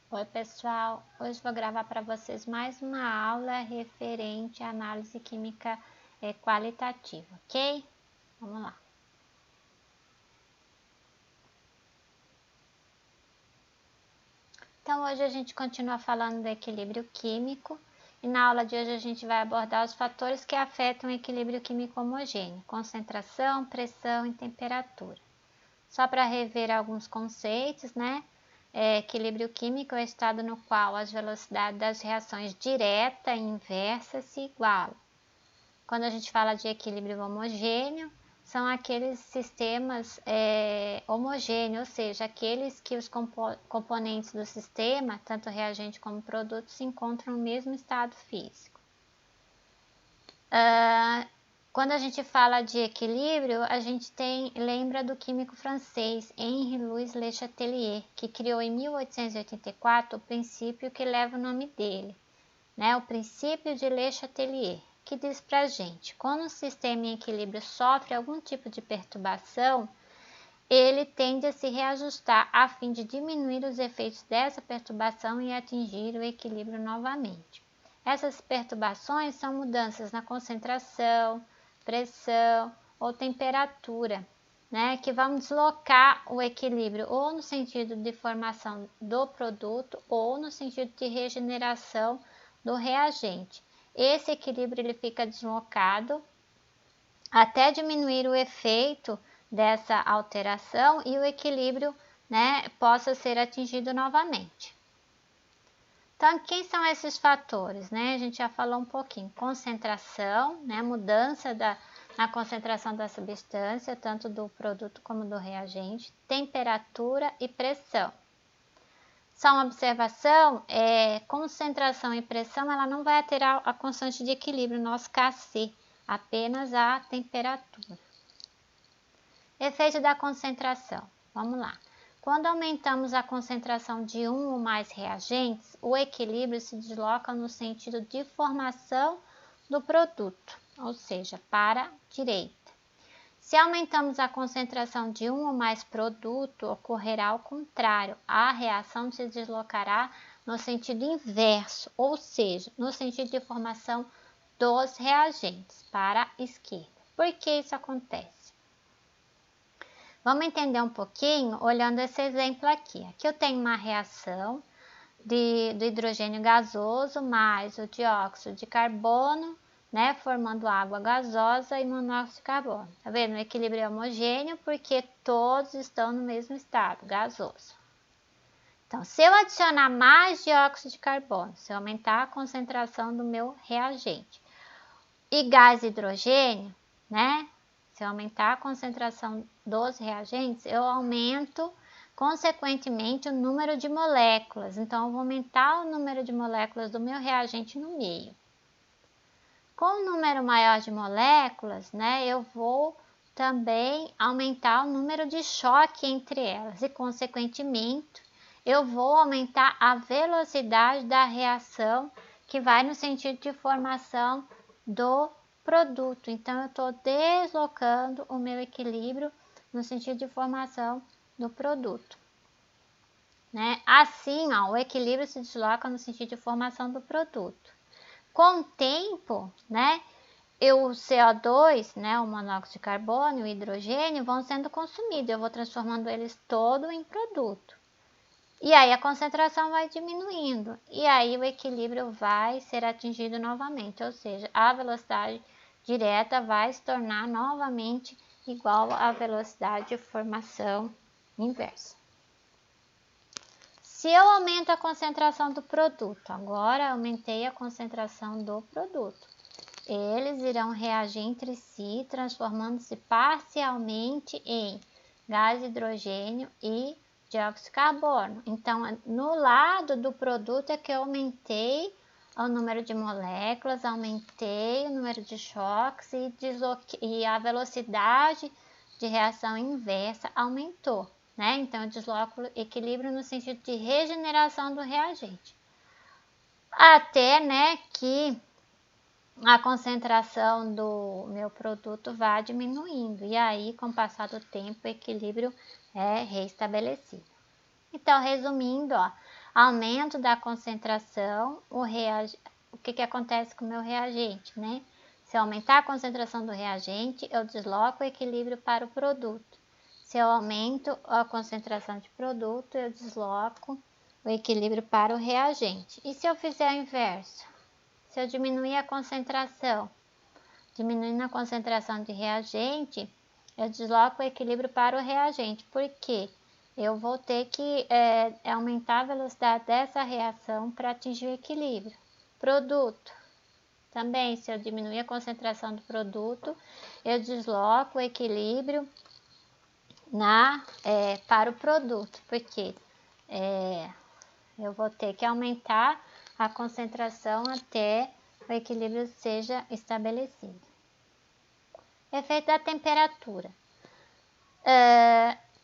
Oi pessoal, hoje vou gravar para vocês mais uma aula referente à análise química qualitativa, ok? Vamos lá. Então hoje a gente continua falando do equilíbrio químico e na aula de hoje a gente vai abordar os fatores que afetam o equilíbrio químico homogêneo, concentração, pressão e temperatura. Só para rever alguns conceitos, né? Equilíbrio químico é o estado no qual as velocidades das reações direta e inversa se igualam. Quando a gente fala de equilíbrio homogêneo, são aqueles sistemas homogêneos, ou seja, aqueles que os componentes do sistema, tanto reagente como produto, se encontram no mesmo estado físico. Quando a gente fala de equilíbrio, a gente lembra do químico francês Henri-Louis Le Chatelier, que criou em 1884 o princípio que leva o nome dele, né? O princípio de Le Chatelier, que diz para a gente, quando um sistema em equilíbrio sofre algum tipo de perturbação, ele tende a se reajustar a fim de diminuir os efeitos dessa perturbação e atingir o equilíbrio novamente. Essas perturbações são mudanças na concentração, pressão ou temperatura, né, que vão deslocar o equilíbrio ou no sentido de formação do produto ou no sentido de regeneração do reagente. Esse equilíbrio ele fica deslocado até diminuir o efeito dessa alteração e o equilíbrio, né, possa ser atingido novamente. Então, quem são esses fatores, né? A gente já falou um pouquinho. Concentração, né? Mudança na concentração da substância, tanto do produto como do reagente. Temperatura e pressão. Só uma observação, concentração e pressão, ela não vai alterar a constante de equilíbrio, nosso Kc, apenas a temperatura. Efeito da concentração. Vamos lá. Quando aumentamos a concentração de um ou mais reagentes, o equilíbrio se desloca no sentido de formação do produto, ou seja, para a direita. Se aumentamos a concentração de um ou mais produto, ocorrerá o contrário, a reação se deslocará no sentido inverso, ou seja, no sentido de formação dos reagentes, para a esquerda. Por que isso acontece? Vamos entender um pouquinho olhando esse exemplo aqui. Aqui eu tenho uma reação do hidrogênio gasoso mais o dióxido de carbono, né, formando água gasosa e monóxido de carbono. Tá vendo? O equilíbrio é homogêneo porque todos estão no mesmo estado, gasoso. Então, se eu adicionar mais dióxido de carbono, se eu aumentar a concentração do meu reagente, e gás hidrogênio, né? Se eu aumentar a concentração dos reagentes, eu aumento, consequentemente, o número de moléculas. Então, eu vou aumentar o número de moléculas do meu reagente no meio. Com o número maior de moléculas, né, eu vou também aumentar o número de choque entre elas e, consequentemente, eu vou aumentar a velocidade da reação que vai no sentido de formação do produto. Então, eu estou deslocando o meu equilíbrio no sentido de formação do produto, né? Assim, ó, o equilíbrio se desloca no sentido de formação do produto. Com o tempo, né, o CO2, né, o monóxido de carbono e o hidrogênio vão sendo consumidos. Eu vou transformando eles todo em produto. E aí a concentração vai diminuindo, e aí o equilíbrio vai ser atingido novamente, ou seja, a velocidade direta vai se tornar novamente igual à velocidade de formação inversa. Se eu aumento a concentração do produto, agora aumentei a concentração do produto, eles irão reagir entre si, transformando-se parcialmente em gás hidrogênio e dióxido de carbono. Então, no lado do produto é que eu aumentei o número de moléculas, aumentei o número de choques e a velocidade de reação inversa aumentou, né? Então, eu desloco o equilíbrio no sentido de regeneração do reagente. Até, né, que a concentração do meu produto vai diminuindo e aí, com o passar do tempo, o equilíbrio é restabelecido. Então, resumindo, ó, aumento da concentração, o que acontece com o meu reagente, né? Se eu aumentar a concentração do reagente, eu desloco o equilíbrio para o produto. Se eu aumento a concentração de produto, eu desloco o equilíbrio para o reagente. E se eu fizer o inverso? Se eu diminuir a concentração, diminuindo a concentração de reagente, eu desloco o equilíbrio para o reagente. Por quê? Eu vou ter que aumentar a velocidade dessa reação para atingir o equilíbrio. Produto. Também, se eu diminuir a concentração do produto, eu desloco o equilíbrio para o produto, porque eu vou ter que aumentar a concentração até o equilíbrio seja estabelecido. Efeito da temperatura.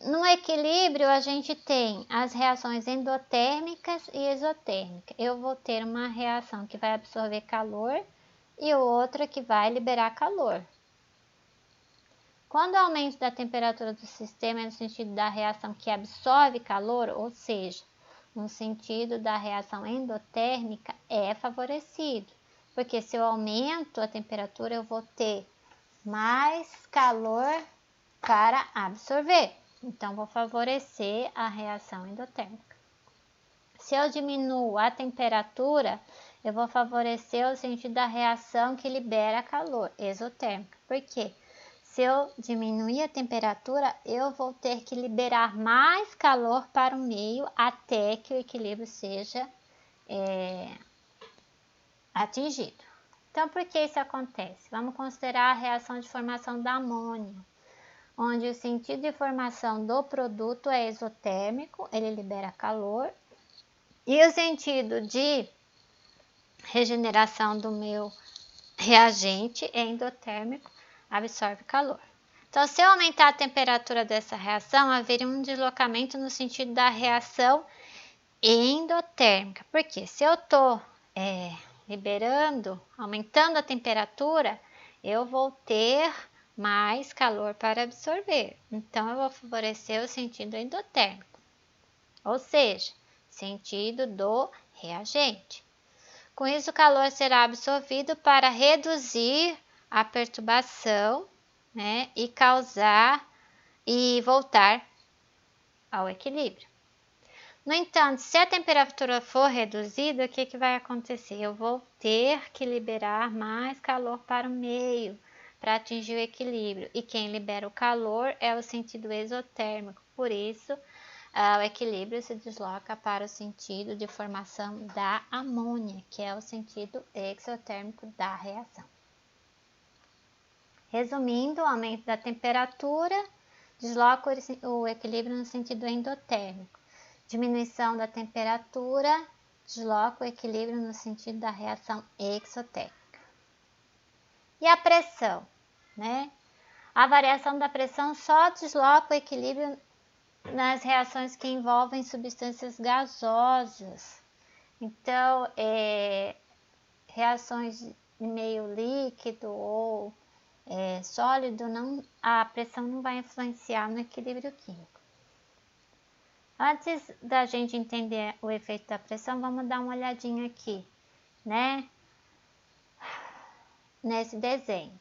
No equilíbrio, a gente tem as reações endotérmicas e exotérmicas. Eu vou ter uma reação que vai absorver calor e outra que vai liberar calor. Quando o aumento da temperatura do sistema é no sentido da reação que absorve calor, ou seja, no sentido da reação endotérmica, é favorecido. Porque se eu aumento a temperatura, eu vou ter mais calor para absorver. Então, vou favorecer a reação endotérmica. Se eu diminuo a temperatura, eu vou favorecer o sentido da reação que libera calor, exotérmica. Por quê? Se eu diminuir a temperatura, eu vou ter que liberar mais calor para o meio até que o equilíbrio seja atingido. Então, por que isso acontece? Vamos considerar a reação de formação da amônia, onde o sentido de formação do produto é exotérmico, ele libera calor, e o sentido de regeneração do meu reagente é endotérmico, absorve calor. Então, se eu aumentar a temperatura dessa reação, haveria um deslocamento no sentido da reação endotérmica. Porque se eu estou aumentando a temperatura, eu vou ter mais calor para absorver. Então, eu vou favorecer o sentido endotérmico, ou seja, sentido do reagente. Com isso, o calor será absorvido para reduzir a perturbação, né, e voltar ao equilíbrio. No entanto, se a temperatura for reduzida, o que vai acontecer? Eu vou ter que liberar mais calor para o meio, para atingir o equilíbrio. E quem libera o calor é o sentido exotérmico. Por isso, o equilíbrio se desloca para o sentido de formação da amônia, que é o sentido exotérmico da reação. Resumindo, o aumento da temperatura desloca o equilíbrio no sentido endotérmico. Diminuição da temperatura desloca o equilíbrio no sentido da reação exotérmica. E a pressão, né? A variação da pressão só desloca o equilíbrio nas reações que envolvem substâncias gasosas. Então, reações de meio líquido ou sólido, a pressão não vai influenciar no equilíbrio químico. Antes da gente entender o efeito da pressão, vamos dar uma olhadinha aqui, né? Nesse desenho.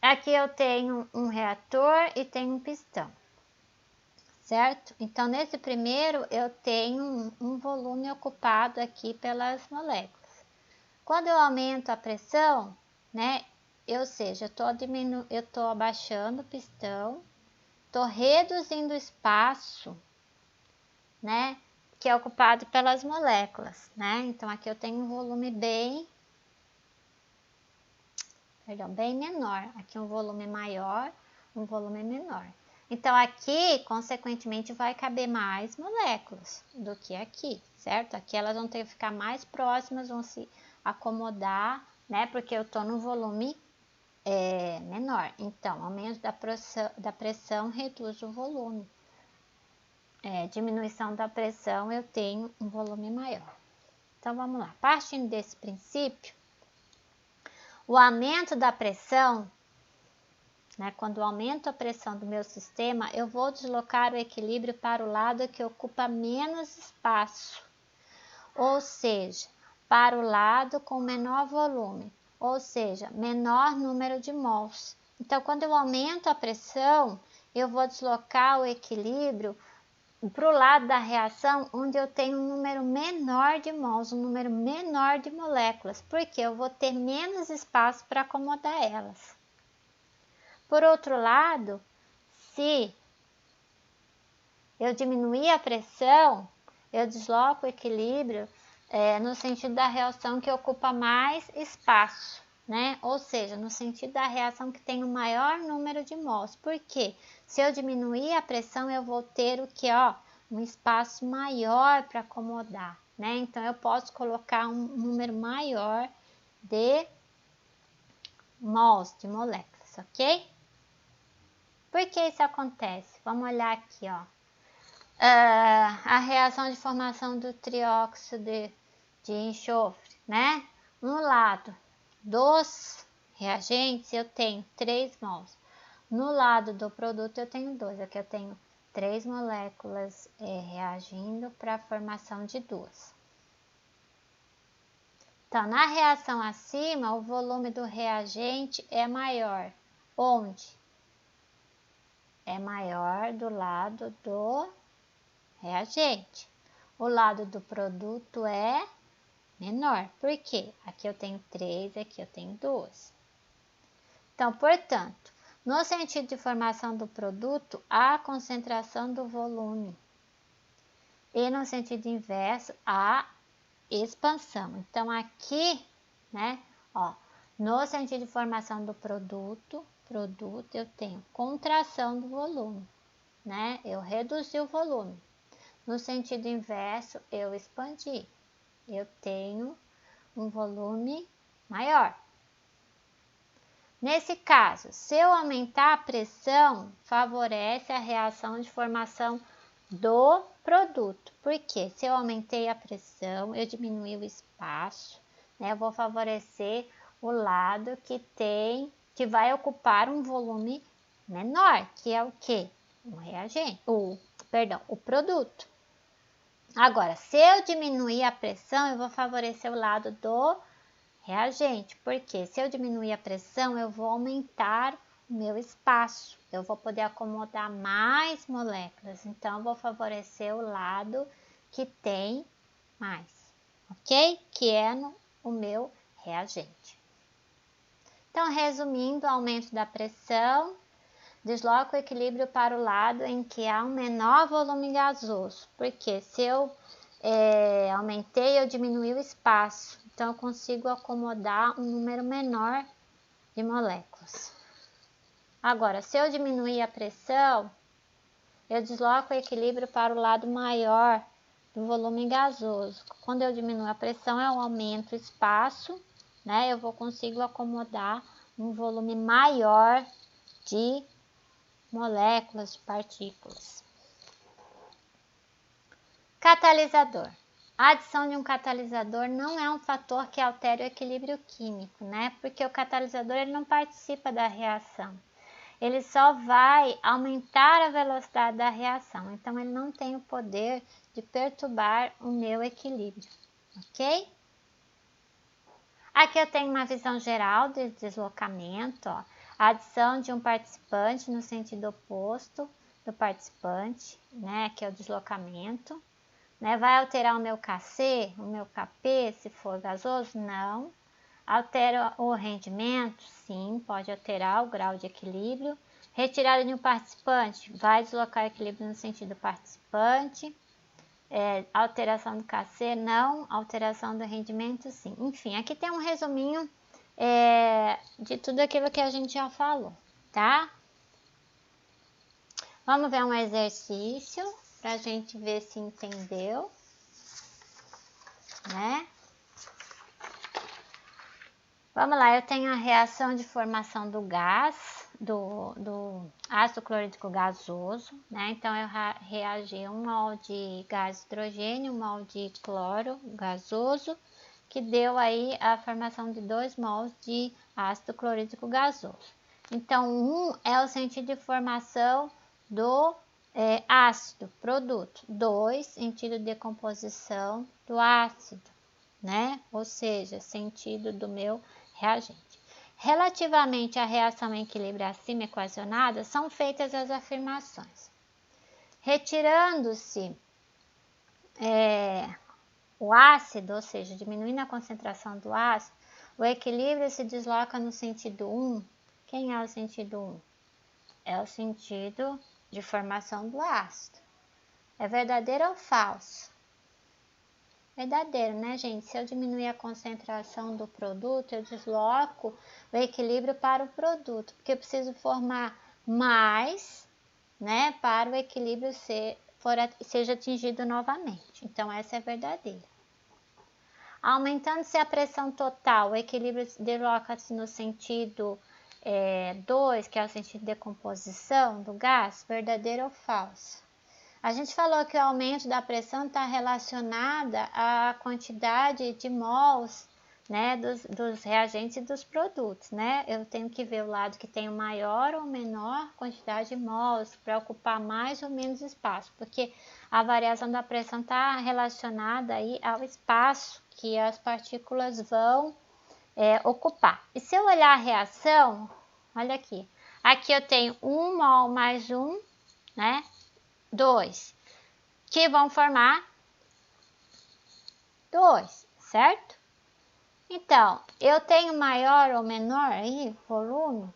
Aqui eu tenho um reator e tenho um pistão, certo? Então, nesse primeiro, eu tenho um volume ocupado aqui pelas moléculas. Quando eu aumento a pressão, né? Ou seja, eu estou abaixando o pistão, estou reduzindo o espaço, né? Que é ocupado pelas moléculas, né? Então, aqui eu tenho um volume bem menor. Aqui um volume maior, um volume menor. Então, aqui, consequentemente, vai caber mais moléculas do que aqui, certo? Aqui elas vão ter que ficar mais próximas, vão se acomodar, né? Porque eu estou no volume menor. Então, aumento da pressão reduz o volume. Diminuição da pressão, eu tenho um volume maior. Então, vamos lá. Partindo desse princípio, o aumento da pressão, né, quando eu aumento a pressão do meu sistema, eu vou deslocar o equilíbrio para o lado que ocupa menos espaço. ou seja, para o lado com menor volume, ou seja, menor número de mols. Então, quando eu aumento a pressão, eu vou deslocar o equilíbrio para o lado da reação onde eu tenho um número menor de mols, um número menor de moléculas, porque eu vou ter menos espaço para acomodar elas. Por outro lado, se eu diminuir a pressão, eu desloco o equilíbrio no sentido da reação que ocupa mais espaço, né? Ou seja, no sentido da reação que tem o maior número de mols. Porque se eu diminuir a pressão, eu vou ter o que, ó, um espaço maior para acomodar, né? Então eu posso colocar um número maior de mols, de moléculas, ok? Por que isso acontece? Vamos olhar aqui, ó. A reação de formação do trióxido de enxofre, né? No lado dos reagentes eu tenho 3 mols. No lado do produto eu tenho 2. Aqui eu tenho 3 moléculas reagindo para a formação de 2. Então, na reação acima, o volume do reagente é maior. Onde? É maior do lado do reagente. O lado do produto é menor. Por quê? Aqui eu tenho 3, aqui eu tenho 2. Então, portanto, no sentido de formação do produto, há concentração do volume. E no sentido inverso, há expansão. Então, aqui, né, ó, no sentido de formação do produto, eu tenho contração do volume, né? Eu reduzi o volume. No sentido inverso, eu expandi. Eu tenho um volume maior. Nesse caso, se eu aumentar a pressão, favorece a reação de formação do produto. Porque se eu aumentei a pressão, eu diminui o espaço, né? Eu vou favorecer o lado que vai ocupar um volume menor, que é o quê? Um reagente, o produto. Agora, se eu diminuir a pressão, eu vou favorecer o lado do reagente, porque se eu diminuir a pressão, eu vou aumentar o meu espaço, eu vou poder acomodar mais moléculas, então eu vou favorecer o lado que tem mais, ok? Que é o meu reagente. Então, resumindo, aumento da pressão desloca o equilíbrio para o lado em que há um menor volume gasoso, porque se eu aumentei, eu diminui o espaço, então eu consigo acomodar um número menor de moléculas. Agora, se eu diminuir a pressão, eu desloco o equilíbrio para o lado maior do volume gasoso. Quando eu diminuo a pressão, eu aumento o espaço, né? Eu consigo acomodar um volume maior de moléculas, de partículas. Catalisador. A adição de um catalisador não é um fator que altere o equilíbrio químico, né? Porque o catalisador ele não participa da reação. Ele só vai aumentar a velocidade da reação. Então, ele não tem o poder de perturbar o meu equilíbrio, ok? Aqui eu tenho uma visão geral de deslocamento, ó. A adição de um participante no sentido oposto do participante, né, que é o deslocamento, né, vai alterar o meu Kc, o meu Kp, se for gasoso? Não. Altera o rendimento? Sim, pode alterar o grau de equilíbrio. Retirada de um participante, vai deslocar o equilíbrio no sentido participante. Alteração do Kc? Não. Alteração do rendimento? Sim. Enfim, aqui tem um resuminho de tudo aquilo que a gente já falou, tá? Vamos ver um exercício para a gente ver se entendeu, né? Vamos lá, eu tenho a reação de formação do gás, do ácido clorídrico gasoso, né? Então, eu reagi 1 mol de gás hidrogênio, 1 mol de cloro gasoso, que deu aí a formação de 2 mols de ácido clorídrico gasoso. Então, 1 é o sentido de formação do ácido, produto. 2, sentido de decomposição do ácido, né? Ou seja, sentido do meu reagente. Relativamente à reação em equilíbrio acima equacionada, são feitas as afirmações. Retirando-se o ácido, ou seja, diminuindo a concentração do ácido, o equilíbrio se desloca no sentido 1. Quem é o sentido 1? É o sentido de formação do ácido. É verdadeiro ou falso? Verdadeiro, né, gente? Se eu diminuir a concentração do produto, eu desloco o equilíbrio para o produto, porque eu preciso formar mais, né, para o equilíbrio seja atingido novamente. Então, essa é verdadeira. Aumentando-se a pressão total, o equilíbrio desloca-se no sentido 2, que é o sentido de decomposição do gás, verdadeiro ou falso? A gente falou que o aumento da pressão está relacionada à quantidade de mols, né, dos reagentes e dos produtos, né? Eu tenho que ver o lado que tem maior ou menor quantidade de mols para ocupar mais ou menos espaço, porque a variação da pressão está relacionada aí ao espaço que as partículas vão ocupar. E se eu olhar a reação, olha aqui, aqui eu tenho 1 mol mais 1, né? 2, que vão formar 2, certo? Então, eu tenho maior ou menor aí, volume?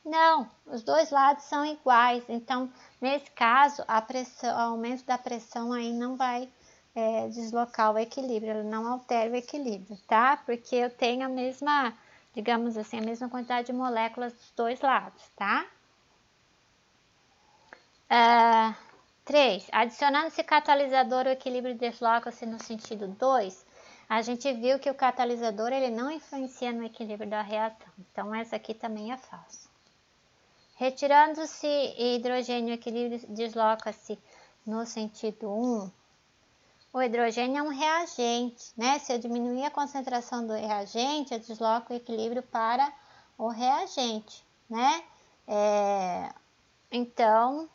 Não, os dois lados são iguais, então, nesse caso, o aumento da pressão aí não vai deslocar o equilíbrio, ele não altera o equilíbrio, tá? Porque eu tenho a mesma, digamos assim, a mesma quantidade de moléculas dos dois lados, tá? 3. Adicionando-se catalisador, o equilíbrio desloca-se no sentido 2. A gente viu que o catalisador ele não influencia no equilíbrio da reação. Então, essa aqui também é falsa. Retirando-se hidrogênio, o equilíbrio desloca-se no sentido 1. O hidrogênio é um reagente, né? Se eu diminuir a concentração do reagente, eu desloco o equilíbrio para o reagente, né? Então,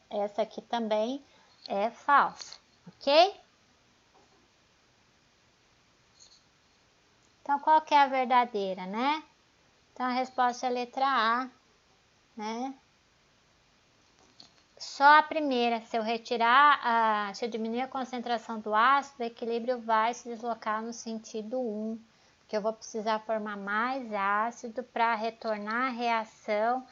essa aqui também é falsa, ok? Então, qual que é a verdadeira, né? Então, a resposta é a letra A, né? Só a primeira, se eu diminuir a concentração do ácido, o equilíbrio vai se deslocar no sentido 1, porque eu vou precisar formar mais ácido para retornar a reação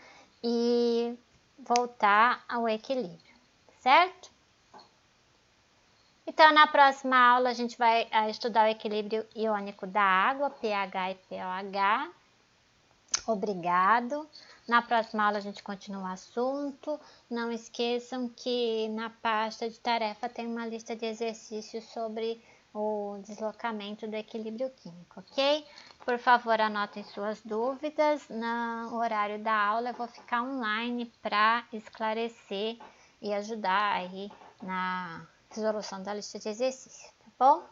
e voltar ao equilíbrio, certo? Então, na próxima aula, a gente vai estudar o equilíbrio iônico da água, pH e pOH. Obrigado. Na próxima aula, a gente continua o assunto. Não esqueçam que na pasta de tarefa tem uma lista de exercícios sobre o deslocamento do equilíbrio químico, ok? Por favor, anotem suas dúvidas. No horário da aula, eu vou ficar online para esclarecer e ajudar aí na resolução da lista de exercícios, tá bom?